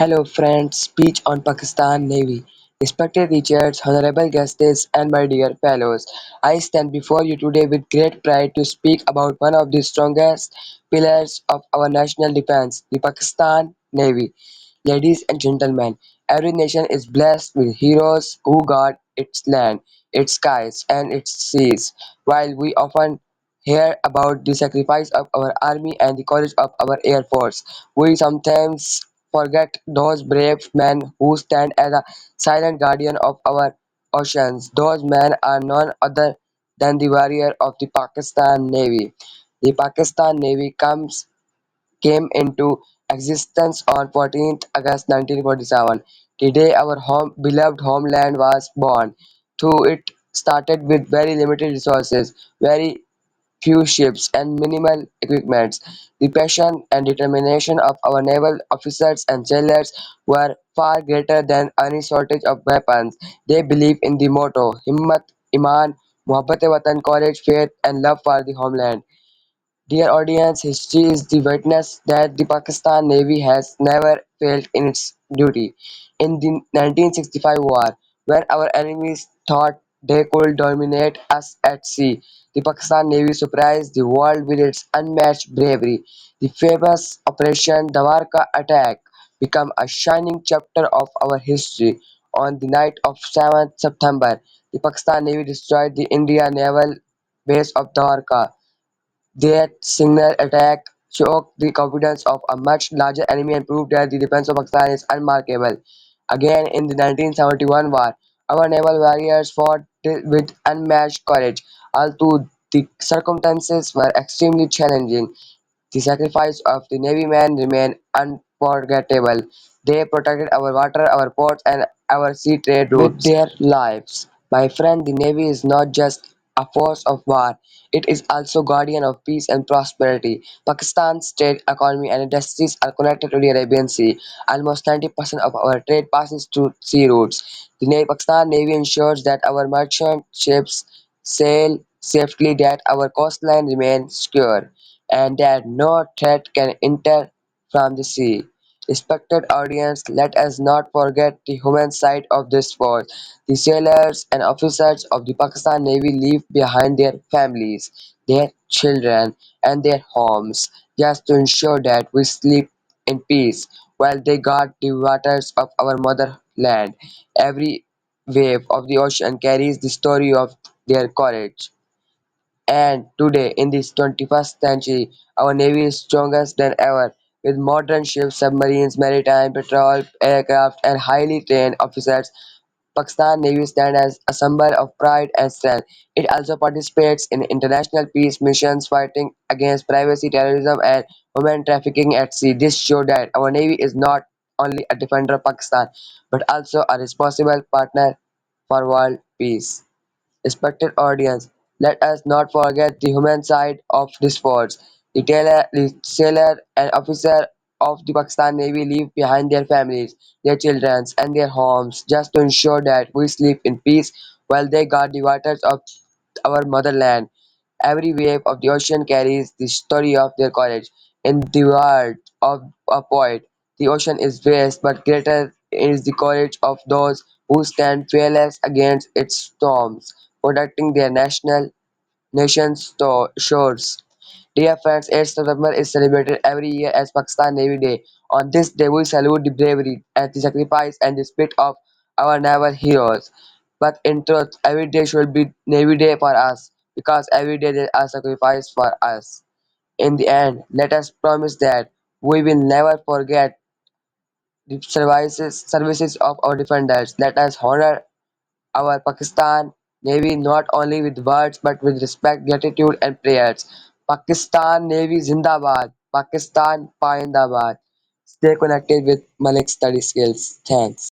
Hello friends, speech on Pakistan Navy. Respected teachers, honorable guests, and my dear fellows, I stand before you today with great pride to speak about one of the strongest pillars of our national defense, the Pakistan Navy. Ladies and gentlemen, every nation is blessed with heroes who guard its land, its skies, and its seas. While we often hear about the sacrifice of our army and the courage of our air force, we sometimes forget those brave men who stand as a silent guardian of our oceans. Those men are none other than the warrior of the Pakistan Navy. The Pakistan Navy came into existence on 14th August 1947. The day our beloved homeland was born. Though it started with very limited resources, very few ships, and minimal equipment, the passion and determination of our naval officers and sailors were far greater than any shortage of weapons. They believe in the motto Himmat, Iman, Muhabbat-e-Watan, courage, faith, and love for the homeland. Dear audience, history is the witness that the Pakistan Navy has never failed in its duty. In the 1965 war, when our enemies thought they could dominate us at sea, the Pakistan Navy surprised the world with its unmatched bravery. The famous Operation Dawarka attack became a shining chapter of our history. On the night of 7th September, the Pakistan Navy destroyed the Indian naval base of Dawarka. Their single attack shook the confidence of a much larger enemy and proved that the defense of Pakistan is unmarkable. Again, in the 1971 war, our naval warriors fought with unmatched courage. Although the circumstances were extremely challenging, the sacrifice of the Navy men remained unforgettable. They protected our water, our ports, and our sea trade routes with their lives. My friend, the Navy is not just a force of war, it is also guardian of peace and prosperity. Pakistan's trade, economy, and industries are connected to the Arabian Sea. Almost 90% of our trade passes through sea routes. The Pakistan Navy ensures that our merchant ships sail safely, that our coastline remains secure, and that no threat can enter from the sea. Respected audience, let us not forget the human side of this force. The sailors and officers of the Pakistan Navy leave behind their families, their children, and their homes just to ensure that we sleep in peace while they guard the waters of our motherland. Every wave of the ocean carries the story of their courage. And today, in this 21st century, our Navy is stronger than ever. With modern ships, submarines, maritime patrol aircraft, and highly trained officers, Pakistan Navy stands as a symbol of pride and strength. It also participates in international peace missions fighting against piracy, terrorism, and human trafficking at sea. This shows that our Navy is not only a defender of Pakistan, but also a responsible partner for world peace. Respected audience, let us not forget the human side of this force. The sailor and officer of the Pakistan Navy leave behind their families, their children, and their homes just to ensure that we sleep in peace while they guard the waters of our motherland. Every wave of the ocean carries the story of their courage. In the words of a poet, the ocean is vast, but greater is the courage of those who stand fearless against its storms, protecting their nation's shores. Dear friends, 8th September is celebrated every year as Pakistan Navy Day. On this day, we salute the bravery and the sacrifice and the spirit of our naval heroes. But in truth, every day should be Navy Day for us, because every day they are sacrificed for us. In the end, let us promise that we will never forget the services of our defenders. Let us honor our Pakistan Navy not only with words but with respect, gratitude, and prayers. Pakistan Navy Zindabad, Pakistan Payindabad. Stay connected with Malik Study Skills. Thanks.